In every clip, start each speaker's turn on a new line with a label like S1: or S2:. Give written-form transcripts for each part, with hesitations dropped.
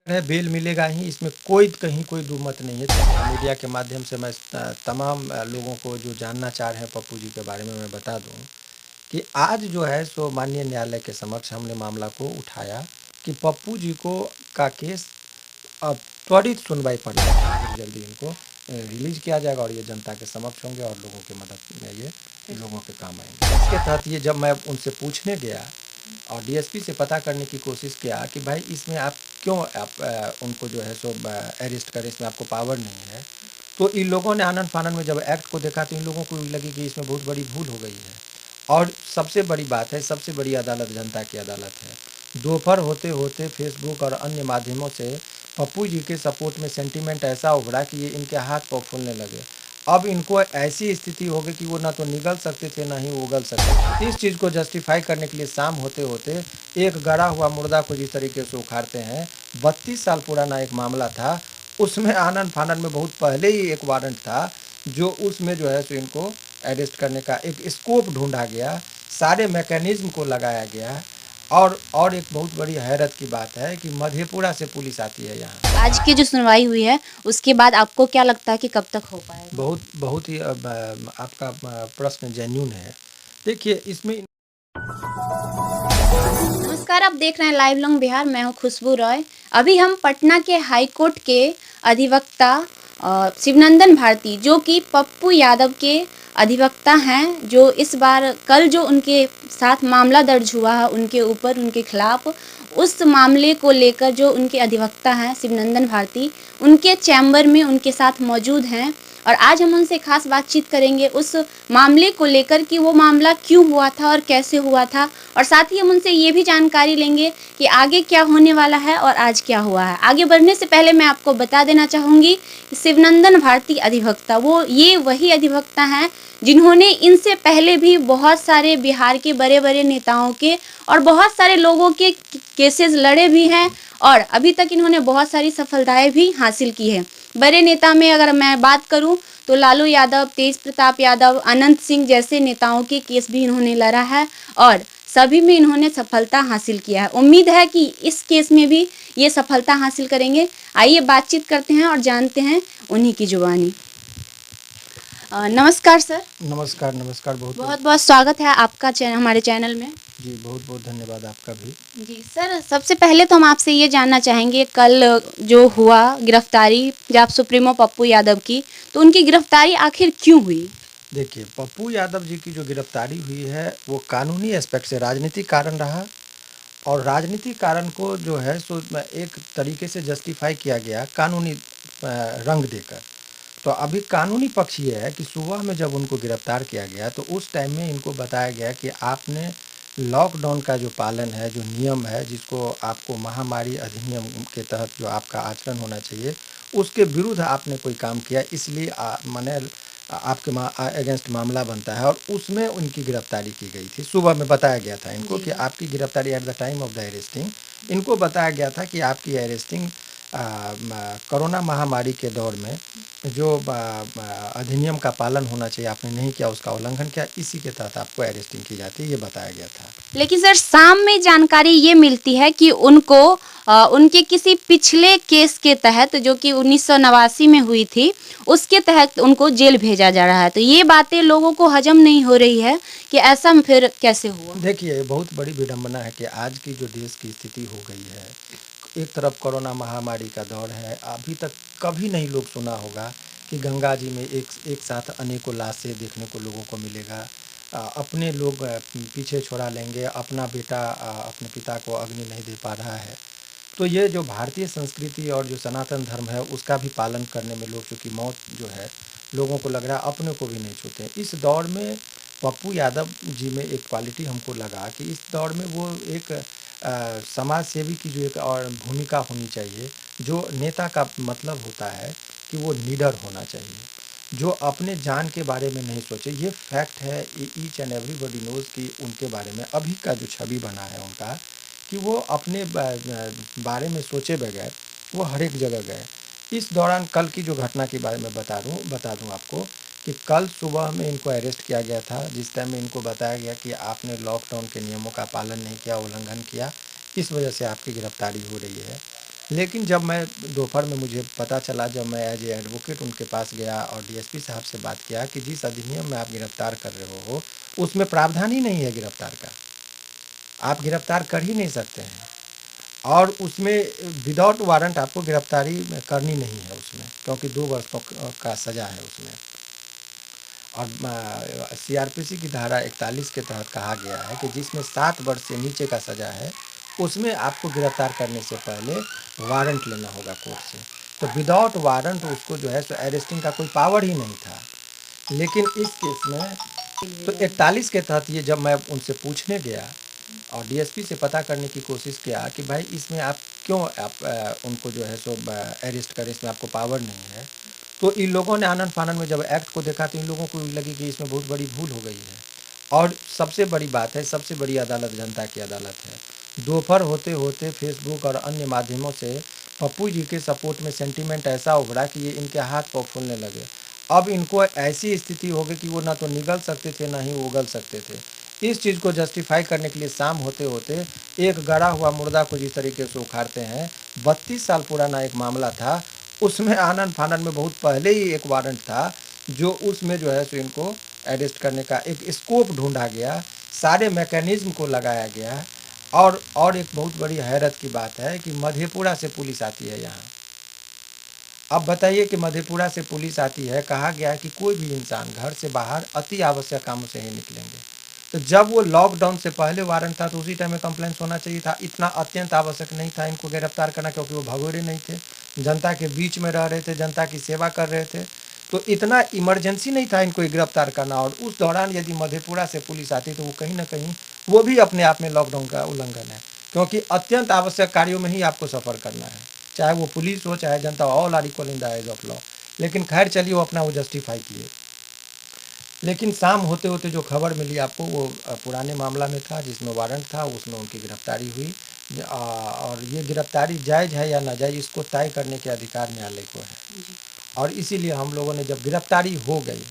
S1: है बेल मिलेगा ही, इसमें कोई कहीं कोई दो मत नहीं है। मीडिया के माध्यम से मैं तमाम लोगों को जो जानना चाह रहे हैं पप्पू जी के बारे में मैं बता दूं कि आज जो है सो माननीय न्यायालय के समक्ष हमने मामला को उठाया कि पप्पू जी को का केस अब त्वरित सुनवाई पर है। जल्दी इनको रिलीज किया जाएगा और ये जनता के समक्ष होंगे और लोगों की मदद में ये लोगों के काम आएंगे। इसके तहत ये जब मैं उनसे पूछने गया और डीएसपी से पता करने की कोशिश किया कि भाई इसमें आप क्यों आप उनको जो है सो अरेस्ट करें, इसमें आपको पावर नहीं है, तो इन लोगों ने आनन फानन में जब एक्ट को देखा तो इन लोगों को लगी कि इसमें बहुत बड़ी भूल हो गई है। और सबसे बड़ी बात है, सबसे बड़ी अदालत जनता की अदालत है। दोपहर होते होते फेसबुक और अन्य माध्यमों से पप्पू जी के सपोर्ट में सेंटीमेंट ऐसा उभरा कि ये इनके हाथ पाँव फूलने लगे। अब इनको ऐसी स्थिति हो गई कि वो ना तो निगल सकते थे ना ही उगल सकते थे। इस चीज़ को जस्टिफाई करने के लिए शाम होते होते एक गड़ा हुआ मुर्दा को जिस तरीके से उखाड़ते हैं, 32 साल पुराना एक मामला था, उसमें आनन फानन में बहुत पहले ही एक वारंट था जो उसमें जो है सो इनको अरेस्ट करने का एक स्कोप ढूंढा गया, सारे मैकेनिज्म को लगाया गया। और एक बहुत बड़ी हैरत की बात है कि मधेपुरा से पुलिस आती है यहाँ।
S2: आज की जो सुनवाई हुई है उसके बाद आपको क्या लगता है कि कब तक हो पाएगा?
S1: बहुत बहुत ही आपका प्रश्न जेन्युइन है। देखिए इसमें
S2: नमस्कार, आप देख रहे हैं लाइव लॉन्ग बिहार। मैं हूं खुशबू रॉय। अभी हम पटना के हाई कोर्ट के अधिवक्ता शिवनंदन भारती, जो कि पप्पू यादव के अधिवक्ता हैं, जो इस बार कल जो उनके साथ मामला दर्ज हुआ है उनके ऊपर, उनके खिलाफ, उस मामले को लेकर जो उनके अधिवक्ता हैं शिवनंदन भारती, उनके चैम्बर में उनके साथ मौजूद हैं। और आज हम उनसे खास बातचीत करेंगे उस मामले को लेकर कि वो मामला क्यों हुआ था और कैसे हुआ था, और साथ ही हम उनसे ये भी जानकारी लेंगे कि आगे क्या होने वाला है और आज क्या हुआ है। आगे बढ़ने से पहले मैं आपको बता देना चाहूँगी कि शिवनंदन भारती अधिवक्ता, ये वही अधिवक्ता हैं जिन्होंने इनसे पहले भी बहुत सारे बिहार के बड़े बड़े नेताओं के और बहुत सारे लोगों के केसेस लड़े भी हैं, और अभी तक इन्होंने बहुत सारी सफलताएं भी हासिल की है। बड़े नेता में अगर मैं बात करूं तो लालू यादव, तेज प्रताप यादव, अनंत सिंह जैसे नेताओं के केस भी इन्होंने लड़ा है और सभी में इन्होंने सफलता हासिल किया है। उम्मीद है कि इस केस में भी ये सफलता हासिल करेंगे। आइए बातचीत करते हैं और जानते हैं उन्हीं की जुबानी। नमस्कार सर।
S1: नमस्कार, नमस्कार। बहुत
S2: बहुत बहुत स्वागत है आपका हमारे चैनल में।
S1: जी, बहुत बहुत धन्यवाद आपका भी।
S2: जी सर, सबसे पहले तो हम आपसे ये जानना चाहेंगे, कल जो हुआ गिरफ्तारी जब सुप्रीमो पप्पू यादव की, तो उनकी गिरफ्तारी आखिर क्यों हुई?
S1: देखिए, पप्पू यादव जी की जो गिरफ्तारी हुई है वो कानूनी एस्पेक्ट से राजनीतिक कारण रहा और राजनीतिक कारण को जो है सो एक तरीके से जस्टिफाई किया गया कानूनी रंग देकर। तो अभी कानूनी पक्ष ये है कि सुबह में जब उनको गिरफ्तार किया गया तो उस टाइम में इनको बताया गया कि आपने लॉकडाउन का जो पालन है, जो नियम है, जिसको आपको महामारी अधिनियम के तहत जो आपका आचरण होना चाहिए, उसके विरुद्ध आपने कोई काम किया, इसलिए माने आपके अगेंस्ट मामला बनता है और उसमें उनकी गिरफ्तारी की गई थी। सुबह में बताया गया था इनको कि आपकी गिरफ्तारी at the time of the arresting, इनको बताया गया था कि आपकी अरेस्टिंग कोरोना महामारी के दौर में जो अधिनियम का पालन होना चाहिए आपने नहीं किया, उसका उल्लंघन किया, इसी के तहत आपको अरेस्टिंग की जाती है, ये बताया गया था।
S2: लेकिन सर शाम में जानकारी ये मिलती है कि उनको उनके किसी पिछले केस के तहत, जो कि 1989 में हुई थी, उसके तहत उनको जेल भेजा जा रहा है। तो ये बातें लोगों को हजम नहीं हो रही है कि ऐसा फिर कैसे हुआ।
S1: देखिए, बहुत बड़ी विडंबना है कि आज की जो देश की स्थिति हो गई है, एक तरफ कोरोना महामारी का दौर है, अभी तक कभी नहीं लोग सुना होगा कि गंगा जी में एक साथ अनेकों लाशें देखने को लोगों को मिलेगा। अपने लोग पीछे छोड़ा लेंगे, अपना बेटा अपने पिता को अग्नि नहीं दे पा रहा है। तो ये जो भारतीय संस्कृति और जो सनातन धर्म है उसका भी पालन करने में लोग, चूँकि मौत जो है लोगों को लग रहा है अपने को भी नहीं छूते। इस दौर में पप्पू यादव जी में एक क्वालिटी हमको लगा कि इस दौर में वो एक समाज सेवी की जो एक और भूमिका होनी चाहिए, जो नेता का मतलब होता है कि वो निडर होना चाहिए, जो अपने जान के बारे में नहीं सोचे। ये फैक्ट है, ईच एंड एवरीबॉडी नोज़ कि उनके बारे में अभी का जो छवि बना है उनका, कि वो अपने बारे में सोचे बगैर वो हर एक जगह गए। इस दौरान कल की जो घटना के बारे में बता दूं आपको कि कल सुबह में इनको अरेस्ट किया गया था, जिस टाइम में इनको बताया गया कि आपने लॉकडाउन के नियमों का पालन नहीं किया, उल्लंघन किया, इस वजह से आपकी गिरफ्तारी हो रही है। लेकिन जब मैं दोपहर में मुझे पता चला, जब मैं एज ए एडवोकेट उनके पास गया और डीएसपी साहब से बात किया कि जिस अधिनियम में आप गिरफ्तार कर रहे हो उसमें प्रावधान ही नहीं है गिरफ्तार का, आप गिरफ्तार कर ही नहीं सकते हैं, और उसमें विदाउट वारंट आपको गिरफ्तारी करनी नहीं है उसमें, क्योंकि 2 वर्ष का सज़ा है उसमें। और सीआरपीसी की धारा 41 के तहत कहा गया है कि जिसमें 7 वर्ष से नीचे का सज़ा है उसमें आपको गिरफ्तार करने से पहले वारंट लेना होगा कोर्ट से। तो विदाउट वारंट उसको जो है सो अरेस्टिंग का कोई पावर ही नहीं था। लेकिन इस केस में तो 41 के तहत ये जब मैं उनसे पूछने गया और डीएसपी से पता करने की कोशिश किया कि भाई इसमें आप क्यों उनको जो है सो अरेस्ट करें, इसमें आपको पावर नहीं है, तो इन लोगों ने आनन फानन में जब एक्ट को देखा तो इन लोगों को लगी कि इसमें बहुत बड़ी भूल हो गई है। और सबसे बड़ी बात है, सबसे बड़ी अदालत जनता की अदालत है। दोपहर होते होते फेसबुक और अन्य माध्यमों से पप्पू जी के सपोर्ट में सेंटीमेंट ऐसा उभरा कि ये इनके हाथ पाँव फूलने लगे। अब इनको ऐसी स्थिति हो गई कि वो ना तो निगल सकते थे ना ही उगल सकते थे। इस चीज़ को जस्टिफाई करने के लिए शाम होते होते एक गड़ा हुआ मुर्दा को जिस तरीके से उखाड़ते हैं, 32 साल पुराना एक मामला था, उसमें आनन फानन में बहुत पहले ही एक वारंट था, जो उसमें जो है सो इनको अरेस्ट करने का एक स्कोप ढूंढा गया, सारे मैकेनिज्म को लगाया गया। और एक बहुत बड़ी हैरत की बात है कि मधेपुरा से पुलिस आती है यहाँ। अब बताइए कि मधेपुरा से पुलिस आती है, कहा गया है कि कोई भी इंसान घर से बाहर अति आवश्यक कामों से ही निकलेंगे। तो जब वो लॉकडाउन से पहले वारंट था तो उसी टाइम में कंप्लेंट होना चाहिए था। इतना अत्यंत आवश्यक नहीं था इनको गिरफ्तार करना, क्योंकि वो भगोड़े नहीं थे, जनता के बीच में रह रहे थे, जनता की सेवा कर रहे थे, तो इतना इमरजेंसी नहीं था इनको गिरफ्तार करना। और उस दौरान यदि मधेपुरा से पुलिस आती तो वो कहीं ना कहीं वो भी अपने आप में लॉकडाउन का उल्लंघन है, क्योंकि अत्यंत आवश्यक कार्यों में ही आपको सफ़र करना है, चाहे वो पुलिस हो चाहे जनता, all are equal in the eyes of law. लेकिन खैर चलिए, वो अपना वो जस्टिफाई किए। लेकिन शाम होते होते जो खबर मिली आपको वो पुराने मामला में था जिसमें वारंट था, उसमें उनकी गिरफ्तारी हुई। और ये गिरफ्तारी जायज़ है या नाजायज़ इसको तय करने के अधिकार न्यायालय को है। और इसीलिए हम लोगों ने जब गिरफ्तारी हो गई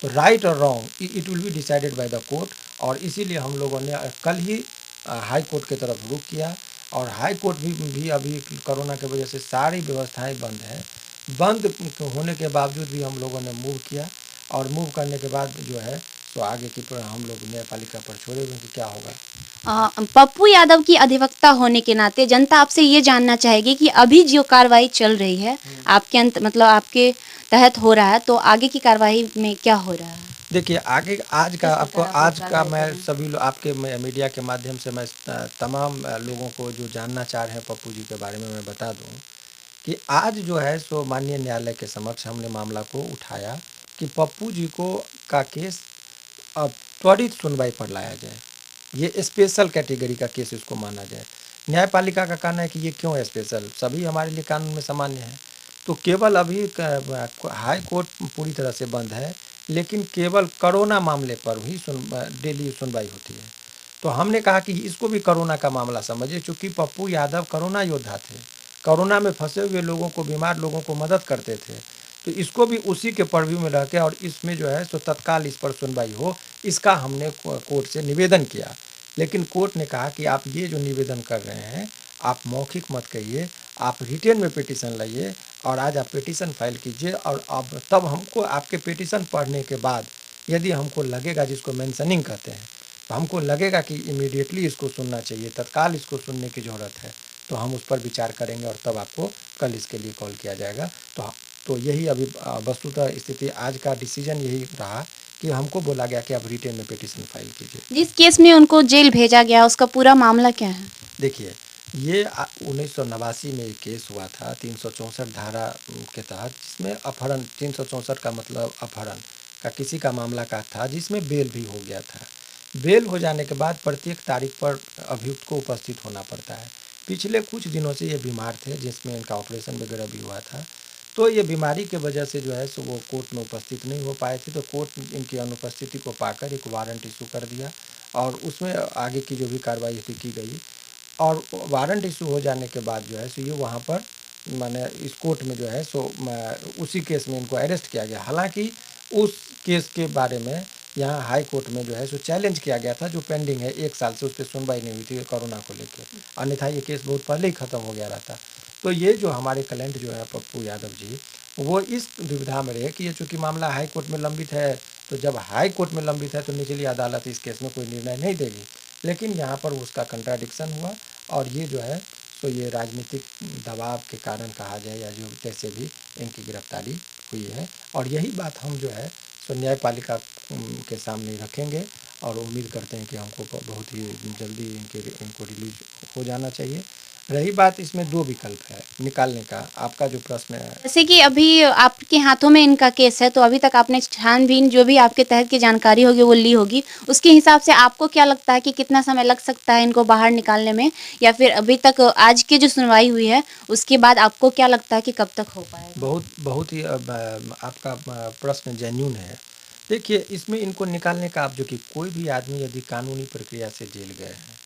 S1: तो राइट और wrong it will be decided by the court. और इसीलिए हम लोगों ने कल ही हाई कोर्ट की तरफ रुख किया। और हाई कोर्ट भी अभी कोरोना की वजह से सारी व्यवस्थाएं बंद हैं। बंद होने के बावजूद भी हम लोगों ने मूव किया, और मूव करने के बाद जो है तो आगे की हम लोग न्यायपालिका पर छोड़े हुए कि क्या होगा।
S2: पप्पू यादव की अधिवक्ता होने के नाते जनता आपसे ये जानना चाहेगी कि अभी जो कार्रवाई चल रही है आपके मतलब आपके तहत हो रहा है, तो आगे की कार्रवाई में क्या हो रहा है?
S1: देखिए आगे आज का आपको आज का मैं सभी लोग आपके मीडिया के माध्यम से मैं तमाम लोगों को जो जानना चाह रहे हैं पप्पू जी के बारे में मैं बता दूं कि आज जो है सो माननीय न्यायालय के समक्ष हमने मामला को उठाया कि पप्पू जी को का केस अब त्वरित सुनवाई पर लाया जाए। ये स्पेशल कैटेगरी का केस इसको माना जाए। न्यायपालिका का कहना है कि ये क्यों है स्पेशल, सभी हमारे लिए कानून में सामान्य है। तो केवल अभी हाई कोर्ट पूरी तरह से बंद है, लेकिन केवल कोरोना मामले पर ही डेली सुनवाई होती है। तो हमने कहा कि इसको भी कोरोना का मामला समझिए, चूँकि पप्पू यादव कोरोना योद्धा थे, कोरोना में फंसे हुए लोगों को, बीमार लोगों को मदद करते थे, तो इसको भी उसी के पर्व्यू में रह के और इसमें जो है सो तत्काल इस पर सुनवाई हो, इसका हमने कोर्ट से निवेदन किया। लेकिन कोर्ट ने कहा कि आप ये जो निवेदन कर रहे हैं आप मौखिक मत कहिए, आप रिटेन में पिटीशन लाइए और आज आप पिटीशन फाइल कीजिए। और अब तब हमको आपके पिटीशन पढ़ने के बाद यदि हमको लगेगा, जिसको मेंशनिंग कहते हैं, तो हमको लगेगा कि इमीडिएटली इसको सुनना चाहिए, तत्काल इसको सुनने की ज़रूरत है, तो हम उस पर विचार करेंगे और तब आपको कल इसके लिए कॉल किया जाएगा। तो यही अभी वस्तुतः स्थिति, आज का डिसीजन यही रहा कि हमको बोला गया कि आप रिटेन में पिटीशन फाइल कीजिए।
S2: जिस केस में उनको जेल भेजा गया उसका पूरा मामला क्या है?
S1: देखिए, ये 1989 में एक केस हुआ था 364 धारा के तहत, जिसमें अपहरण, 364 का मतलब अपहरण का किसी का मामला का था, जिसमें बेल भी हो गया था। बेल हो जाने के बाद प्रत्येक तारीख पर अभियुक्त को उपस्थित होना पड़ता है। पिछले कुछ दिनों से ये बीमार थे, जिसमें इनका ऑपरेशन वगैरह भी हुआ था, तो ये बीमारी की वजह से जो है सो वो कोर्ट में उपस्थित नहीं हो पाए थे। तो कोर्ट इनकी अनुपस्थिति को पाकर एक वारंट इशू कर दिया और उसमें आगे की जो भी कार्रवाई थी की गई। और वारंट इशू हो जाने के बाद जो है सो ये वहाँ पर माने इस कोर्ट में जो है सो उसी केस में इनको अरेस्ट किया गया। हालांकि उस केस के बारे में यहाँ हाई कोर्ट में जो है सो चैलेंज किया गया था, जो पेंडिंग है 1 साल से, उस पर सुनवाई नहीं हुई थी कोरोना को लेकर, अन्यथा ये केस बहुत पहले ही ख़त्म हो गया रहता। तो ये जो हमारे क्लाइंट जो है पप्पू यादव जी, वो इस दुविधा में रहे कि ये चूँकि मामला हाई कोर्ट में लंबित है, तो जब हाई कोर्ट में लंबित है तो निचली अदालत इस केस में कोई निर्णय नहीं देगी। लेकिन यहाँ पर उसका कंट्राडिक्शन हुआ और ये जो है सो ये राजनीतिक दबाव के कारण कहा जाए या जो जैसे भी इनकी गिरफ्तारी हुई है। और यही बात हम जो है सो न्यायपालिका के सामने रखेंगे और उम्मीद करते हैं कि हमको बहुत ही जल्दी इनको रिलीज हो जाना चाहिए। रही बात, इसमें 2 विकल्प है निकालने का, आपका जो प्रश्न है।
S2: जैसे कि अभी आपके हाथों में इनका केस है, तो अभी तक आपने छानबीन जो भी आपके तहत की जानकारी होगी वो ली होगी। उसके हिसाब से आपको क्या लगता है कि कितना समय लग सकता है इनको बाहर निकालने में, या फिर अभी तक आज की जो सुनवाई हुई है उसके बाद आपको क्या लगता है कि कब तक हो पाएगा?
S1: बहुत ही आपका प्रश्न जेन्युइन है। देखिए, इसमें इनको निकालने का, आप जो कि कोई भी आदमी यदि कानूनी प्रक्रिया से जेल गए हैं,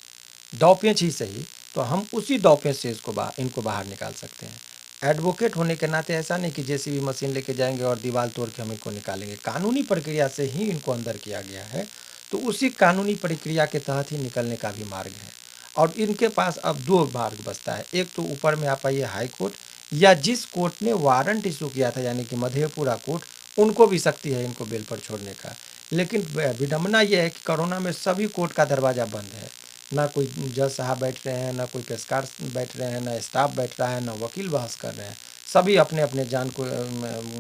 S1: दांवपेच ही सही, तो हम उसी दांवपेच से इनको बाहर निकाल सकते हैं। एडवोकेट होने के नाते ऐसा नहीं कि जेसीबी मशीन लेके जाएंगे और दीवार तोड़ के हम इनको निकालेंगे। कानूनी प्रक्रिया से ही इनको अंदर किया गया है, तो उसी कानूनी प्रक्रिया के तहत ही निकलने का भी मार्ग है। और इनके पास अब 2 मार्ग बचता है। एक तो ऊपर में आप आइए हाई कोर्ट, या जिस कोर्ट ने वारंट इशू किया था यानी कि मधेपुरा कोर्ट, उनको भी शक्ति है इनको बेल पर छोड़ने का। लेकिन विडंबना यह है कि कोरोना में सभी कोर्ट का दरवाज़ा बंद है। ना कोई जज साहब बैठ रहे हैं, ना कोई पेशकार बैठ रहे हैं, ना स्टाफ बैठ रहा है, ना वकील बहस कर रहे हैं। सभी अपने अपने जान को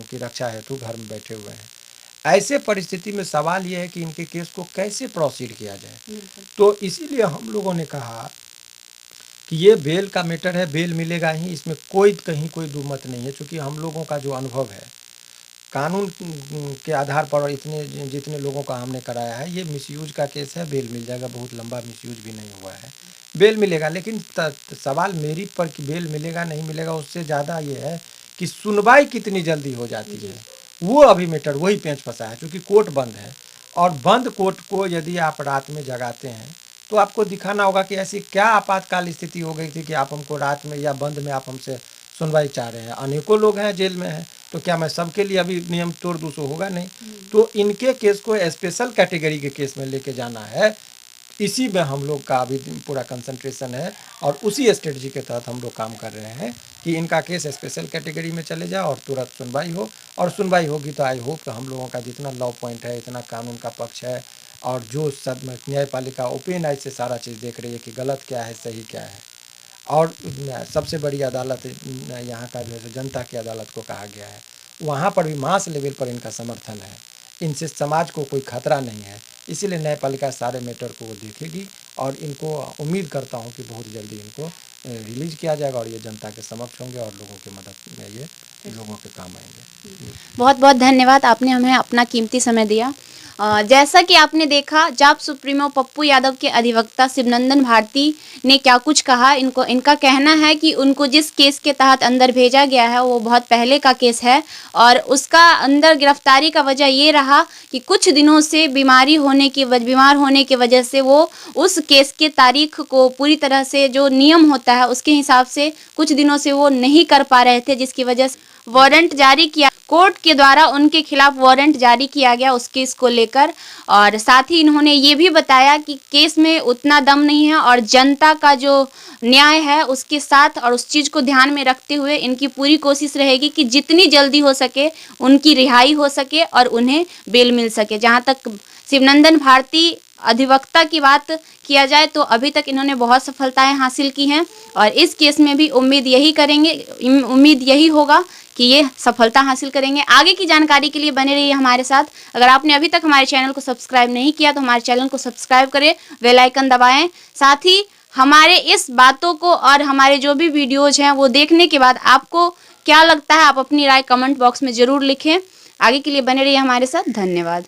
S1: की रक्षा हेतु घर में बैठे हुए हैं। ऐसे परिस्थिति में सवाल ये है कि इनके केस को कैसे प्रोसीड किया जाए। तो इसीलिए हम लोगों ने कहा कि ये बेल का मैटर है, बेल मिलेगा ही, इसमें कहीं कोई दुमत नहीं है। चूँकि हम लोगों का जो अनुभव है कानून के आधार पर, जितने लोगों का हमने कराया है, ये मिसयूज का केस है, बेल मिल जाएगा। बहुत लंबा मिसयूज भी नहीं हुआ है, बेल मिलेगा। लेकिन सवाल मेरिट पर कि बेल मिलेगा नहीं मिलेगा, उससे ज़्यादा ये है कि सुनवाई कितनी जल्दी हो जाती है, वो अभी मैटर वही पेंच फंसा है। क्योंकि कोर्ट बंद है, और बंद कोर्ट को यदि आप रात में जगाते हैं तो आपको दिखाना होगा कि ऐसी क्या आपातकाल स्थिति हो गई थी कि आप हमको रात में या बंद में आप हमसे सुनवाई चाह रहे हैं। अनेकों लोग हैं जेल में हैं, तो क्या मैं सबके लिए अभी नियम तोड़ दूँ? सो होगा नहीं। तो इनके केस को स्पेशल कैटेगरी के केस में लेके जाना है, इसी में हम लोग का अभी पूरा कंसंट्रेशन है। और उसी स्ट्रेटजी के तहत हम लोग काम कर रहे हैं कि इनका केस स्पेशल कैटेगरी में चले जाए और तुरंत सुनवाई हो। और सुनवाई होगी तो आई होप हम लोगों का जितना लॉ पॉइंट है, इतना कानून का पक्ष है, और जो न्यायपालिका ओपन आई से सारा चीज़ देख रही है कि गलत क्या है, सही क्या है। और सबसे बड़ी अदालत यहाँ का जो है जनता की अदालत को कहा गया है, वहाँ पर भी मास लेवल पर इनका समर्थन है। इनसे समाज को कोई खतरा नहीं है। इसीलिए न्यायपालिका सारे मैटर को वो देखेगी, और इनको उम्मीद करता हूँ कि बहुत जल्दी इनको रिलीज किया जाएगा, और ये जनता के समक्ष होंगे और लोगों की मदद में ये लोगों के काम आएंगे।
S2: बहुत बहुत धन्यवाद, आपने हमें अपना कीमती समय दिया। जैसा कि आपने देखा, जाप सुप्रीमो पप्पू यादव के अधिवक्ता शिवनंदन भारती ने क्या कुछ कहा। इनका कहना है कि उनको जिस केस के तहत अंदर भेजा गया है वो बहुत पहले का केस है, और उसका अंदर गिरफ्तारी का वजह ये रहा कि कुछ दिनों से बीमार होने की वजह से वो उस केस के तारीख को पूरी तरह से, जो नियम होता है उसके हिसाब से, कुछ दिनों से वो नहीं कर पा रहे थे, जिसकी वजह से वारंट जारी किया, कोर्ट के द्वारा उनके खिलाफ वारंट जारी किया गया उस केस को लेकर। और साथ ही इन्होंने ये भी बताया कि केस में उतना दम नहीं है, और जनता का जो न्याय है उसके साथ और उस चीज़ को ध्यान में रखते हुए इनकी पूरी कोशिश रहेगी कि जितनी जल्दी हो सके उनकी रिहाई हो सके और उन्हें बेल मिल सके। जहाँ तक शिवनंदन भारती अधिवक्ता की बात किया जाए तो अभी तक इन्होंने बहुत सफलताएं हासिल की हैं, और इस केस में भी उम्मीद यही होगा कि ये सफलता हासिल करेंगे। आगे की जानकारी के लिए बने रहिए हमारे साथ। अगर आपने अभी तक हमारे चैनल को सब्सक्राइब नहीं किया तो हमारे चैनल को सब्सक्राइब करें, बेल आइकन दबाएं। साथ ही हमारे इस बातों को और हमारे जो भी वीडियोज हैं वो देखने के बाद आपको क्या लगता है, आप अपनी राय कमेंट बॉक्स में ज़रूर लिखें। आगे के लिए बने रहिए हमारे साथ। धन्यवाद।